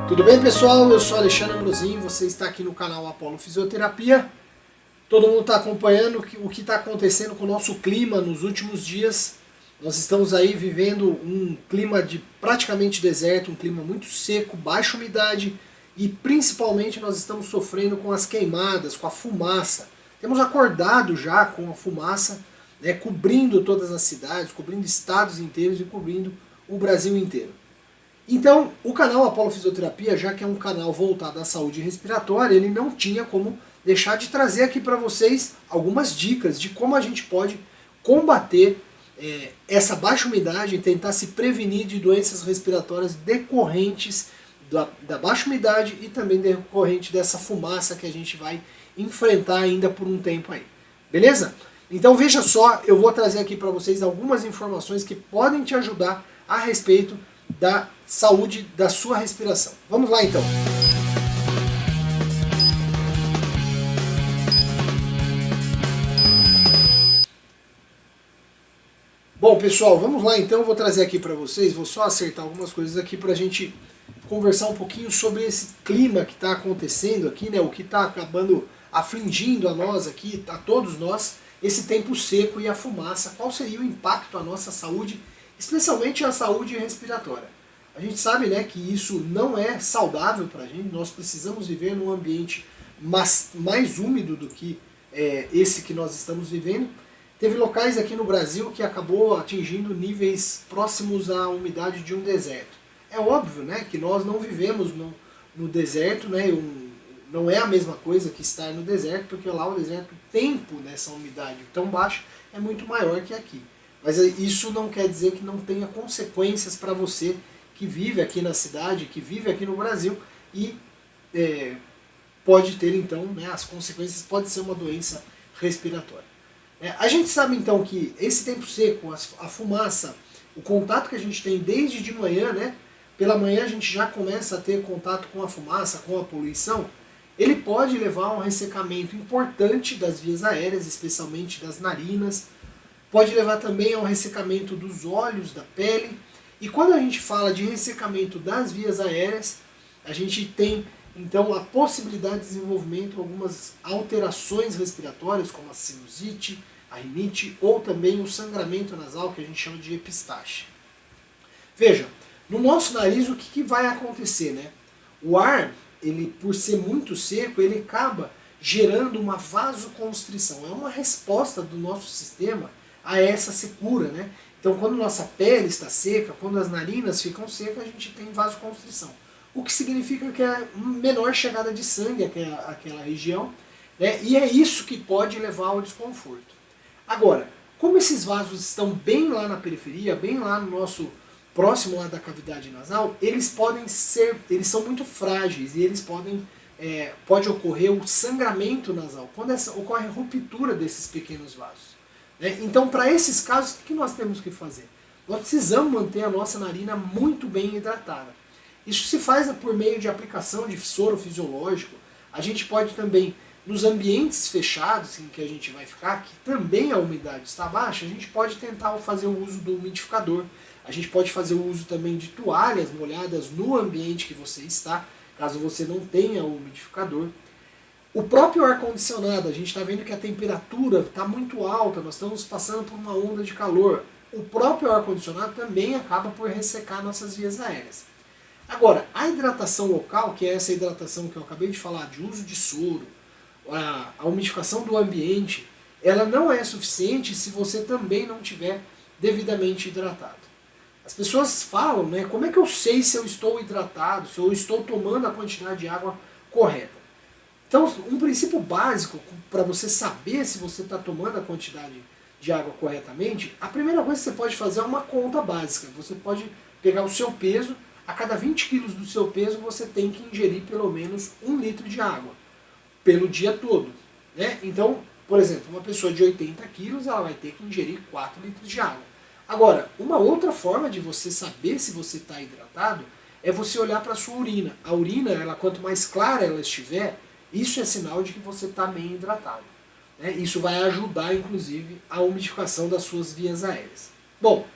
Tudo bem, pessoal? Eu sou Alexandre Ambrosim, você está aqui no canal Apollo Fisioterapia. Todo mundo está acompanhando o que está acontecendo com o nosso clima nos últimos dias. Nós estamos aí vivendo um clima de praticamente deserto, um clima muito seco, baixa umidade e principalmente nós estamos sofrendo com as queimadas, com a fumaça. Temos acordado já com a fumaça, né, cobrindo todas as cidades, cobrindo estados inteiros e cobrindo o Brasil inteiro. Então, o canal Apollo Fisioterapia, já que é um canal voltado à saúde respiratória, ele não tinha como deixar de trazer aqui para vocês algumas dicas de como a gente pode combater essa baixa umidade e tentar se prevenir de doenças respiratórias decorrentes da baixa umidade e também decorrente dessa fumaça que a gente vai enfrentar ainda por um tempo aí. Beleza? Então veja só, eu vou trazer aqui para vocês algumas informações que podem te ajudar a respeito da saúde da sua respiração. Vamos lá então. Bom, pessoal, vamos lá então. Eu vou trazer aqui para vocês, vou só acertar algumas coisas aqui para a gente conversar um pouquinho sobre esse clima que está acontecendo aqui, né? O que está acabando afligindo a nós aqui, a todos nós, esse tempo seco e a fumaça. Qual seria o impacto à nossa saúde, especialmente a saúde respiratória? A gente sabe, né, que isso não é saudável para a gente, nós precisamos viver num ambiente mais úmido do que esse que nós estamos vivendo. Teve locais aqui no Brasil que acabou atingindo níveis próximos à umidade de um deserto. É óbvio, né, que nós não vivemos no deserto, né, não é a mesma coisa que estar no deserto, porque lá o deserto, o tempo dessa umidade tão baixa é muito maior que aqui. Mas isso não quer dizer que não tenha consequências para você que vive aqui na cidade, que vive aqui no Brasil e pode ter então, né, as consequências, pode ser uma doença respiratória. A gente sabe então que esse tempo seco, a fumaça, o contato que a gente tem desde de manhã, né, pela manhã a gente já começa a ter contato com a fumaça, com a poluição, ele pode levar a um ressecamento importante das vias aéreas, especialmente das narinas, pode levar também ao ressecamento dos olhos, da pele. E quando a gente fala de ressecamento das vias aéreas, a gente tem então a possibilidade de desenvolvimento de algumas alterações respiratórias, como a sinusite, a rinite ou também o sangramento nasal, que a gente chama de epistaxe. Veja, no nosso nariz o que vai acontecer, né? O ar, ele, por ser muito seco, ele acaba gerando uma vasoconstrição. É uma resposta do nosso sistema a essa secura, né? Então, quando nossa pele está seca, quando as narinas ficam secas, a gente tem vasoconstrição. O que significa que é menor chegada de sangue àquela região, né? E é isso que pode levar ao desconforto. Agora, como esses vasos estão bem lá na periferia, bem lá no nosso próximo lá da cavidade nasal, eles são muito frágeis e eles pode ocorrer o sangramento nasal, quando ocorre a ruptura desses pequenos vasos. Então, para esses casos, o que nós temos que fazer? Nós precisamos manter a nossa narina muito bem hidratada. Isso se faz por meio de aplicação de soro fisiológico. A gente pode também, nos ambientes fechados em que a gente vai ficar, que também a umidade está baixa, a gente pode tentar fazer o uso do umidificador. A gente pode fazer o uso também de toalhas molhadas no ambiente que você está, caso você não tenha o umidificador. O próprio ar-condicionado, a gente está vendo que a temperatura está muito alta, nós estamos passando por uma onda de calor. O próprio ar-condicionado também acaba por ressecar nossas vias aéreas. Agora, a hidratação local, que é essa hidratação que eu acabei de falar, de uso de soro, a umidificação do ambiente, ela não é suficiente se você também não tiver devidamente hidratado. As pessoas falam, né, como é que eu sei se eu estou hidratado, se eu estou tomando a quantidade de água correta? Então, um princípio básico para você saber se você está tomando a quantidade de água corretamente, a primeira coisa que você pode fazer é uma conta básica. Você pode pegar o seu peso, a cada 20 quilos do seu peso você tem que ingerir pelo menos 1 litro de água, pelo dia todo. Né? Então, por exemplo, uma pessoa de 80 quilos ela vai ter que ingerir 4 litros de água. Agora, uma outra forma de você saber se você está hidratado é você olhar para a sua urina. A urina, quanto mais clara ela estiver, isso é sinal de que você está bem hidratado. Né? Isso vai ajudar, inclusive, a umidificação das suas vias aéreas. Bom,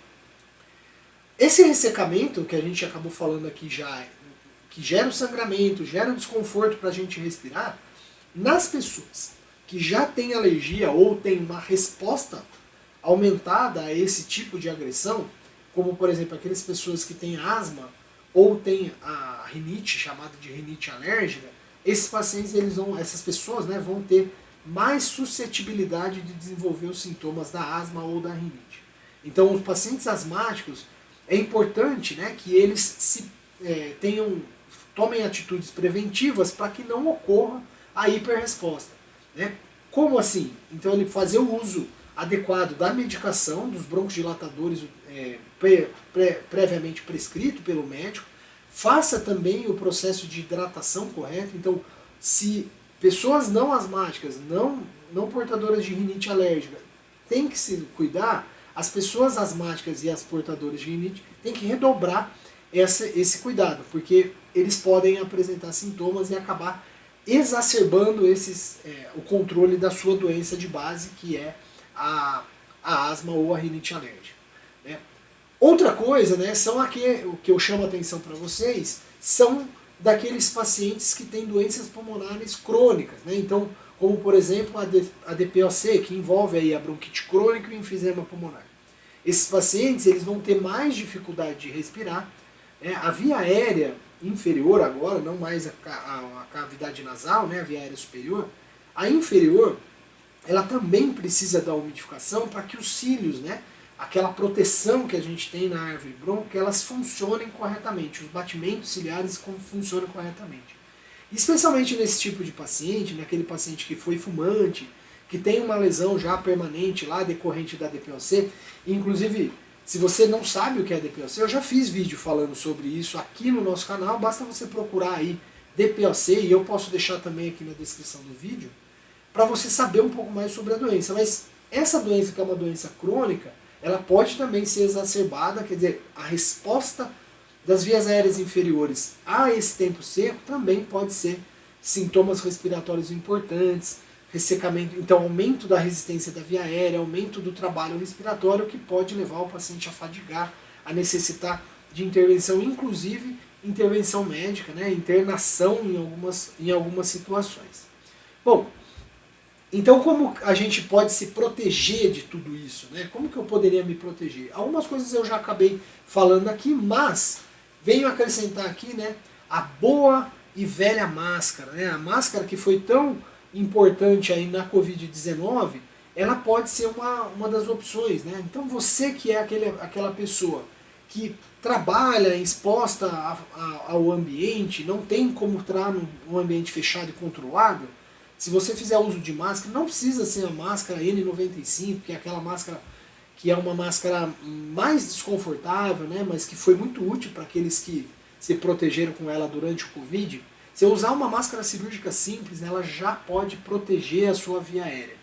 esse ressecamento que a gente acabou falando aqui já que gera o sangramento, gera o desconforto para a gente respirar, nas pessoas que já têm alergia ou têm uma resposta aumentada a esse tipo de agressão, como por exemplo aquelas pessoas que têm asma ou têm a rinite, chamada de rinite alérgica, esses pacientes, essas pessoas, né, vão ter mais suscetibilidade de desenvolver os sintomas da asma ou da rinite. Então os pacientes asmáticos, é importante, né, que eles tomem atitudes preventivas para que não ocorra a hiperresposta, né? Como assim? Então ele fazer o uso adequado da medicação, dos broncodilatadores previamente prescrito pelo médico, faça também o processo de hidratação correto. Então, se pessoas não asmáticas, não portadoras de rinite alérgica, têm que se cuidar, as pessoas asmáticas e as portadoras de rinite têm que redobrar esse cuidado, porque eles podem apresentar sintomas e acabar exacerbando o controle da sua doença de base, que é a asma ou a rinite alérgica, né? Outra coisa, né, o que eu chamo a atenção para vocês, são daqueles pacientes que têm doenças pulmonares crônicas, né? Então, como por exemplo a DPOC, que envolve aí a bronquite crônica e o enfisema pulmonar. Esses pacientes, eles vão ter mais dificuldade de respirar, né? A via aérea inferior agora, não mais a cavidade nasal, né, a via aérea superior, a inferior, ela também precisa da umidificação para que os cílios, né, aquela proteção que a gente tem na árvore bronca, elas funcionem corretamente, os batimentos ciliares funcionem corretamente. Especialmente nesse tipo de paciente, naquele paciente que foi fumante, que tem uma lesão já permanente lá decorrente da DPOC, inclusive, se você não sabe o que é DPOC, eu já fiz vídeo falando sobre isso aqui no nosso canal, basta você procurar aí DPOC, e eu posso deixar também aqui na descrição do vídeo, para você saber um pouco mais sobre a doença. Mas essa doença, que é uma doença crônica, ela pode também ser exacerbada, quer dizer, a resposta das vias aéreas inferiores a esse tempo seco também pode ser sintomas respiratórios importantes, ressecamento, então aumento da resistência da via aérea, aumento do trabalho respiratório, que pode levar o paciente a fadigar, a necessitar de intervenção, inclusive intervenção médica, né, internação em algumas situações. Bom, então como a gente pode se proteger de tudo isso, né? Como que eu poderia me proteger? Algumas coisas eu já acabei falando aqui, mas venho acrescentar aqui, né, a boa e velha máscara, né? A máscara que foi tão importante aí na Covid-19, ela pode ser uma das opções, né? Então você que é aquela pessoa que trabalha exposta ao ambiente, não tem como entrar num ambiente fechado e controlado, se você fizer uso de máscara, não precisa ser a máscara N95, que é aquela máscara que é uma máscara mais desconfortável, né? Mas que foi muito útil para aqueles que se protegeram com ela durante o Covid. Se eu usar uma máscara cirúrgica simples, ela já pode proteger a sua via aérea,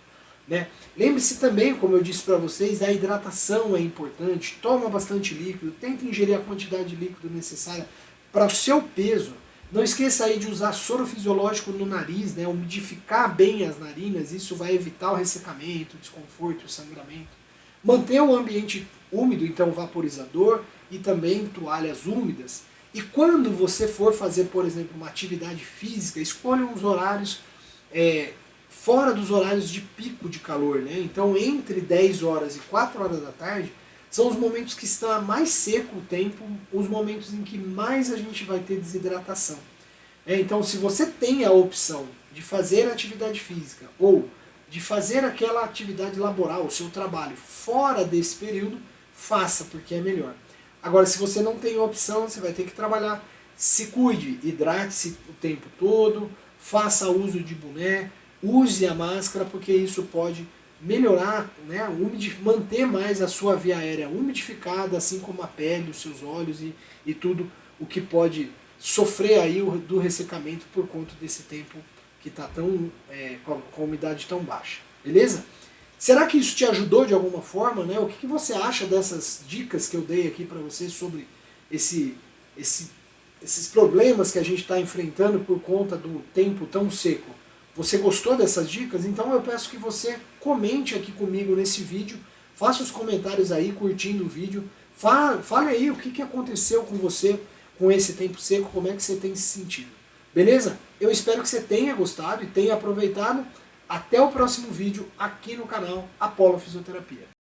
né? Lembre-se também, como eu disse para vocês, a hidratação é importante, toma bastante líquido, tenta ingerir a quantidade de líquido necessária para o seu peso. Não esqueça aí de usar soro fisiológico no nariz, né? Umidificar bem as narinas, isso vai evitar o ressecamento, o desconforto, o sangramento. Manter o ambiente úmido, então vaporizador e também toalhas úmidas. E quando você for fazer, por exemplo, uma atividade física, escolha uns horários fora dos horários de pico de calor, né? Então entre 10 horas e 4 horas da tarde são os momentos que está mais seco o tempo, os momentos em que mais a gente vai ter desidratação. Então se você tem a opção de fazer atividade física ou de fazer aquela atividade laboral, o seu trabalho, fora desse período, faça, porque é melhor. Agora, se você não tem opção, você vai ter que trabalhar. Se cuide, hidrate-se o tempo todo, faça uso de boné, use a máscara, porque isso pode melhorar, né, manter mais a sua via aérea umidificada, assim como a pele, os seus olhos e tudo o que pode sofrer aí do ressecamento por conta desse tempo que está com a umidade tão baixa. Beleza? Será que isso te ajudou de alguma forma, né? O que você acha dessas dicas que eu dei aqui para você sobre esses problemas que a gente está enfrentando por conta do tempo tão seco? Você gostou dessas dicas? Então eu peço que você comente aqui comigo nesse vídeo, faça os comentários aí curtindo o vídeo, fale aí o que aconteceu com você, com esse tempo seco, como é que você tem se sentido. Beleza? Eu espero que você tenha gostado e tenha aproveitado. Até o próximo vídeo aqui no canal Apollo Fisioterapia.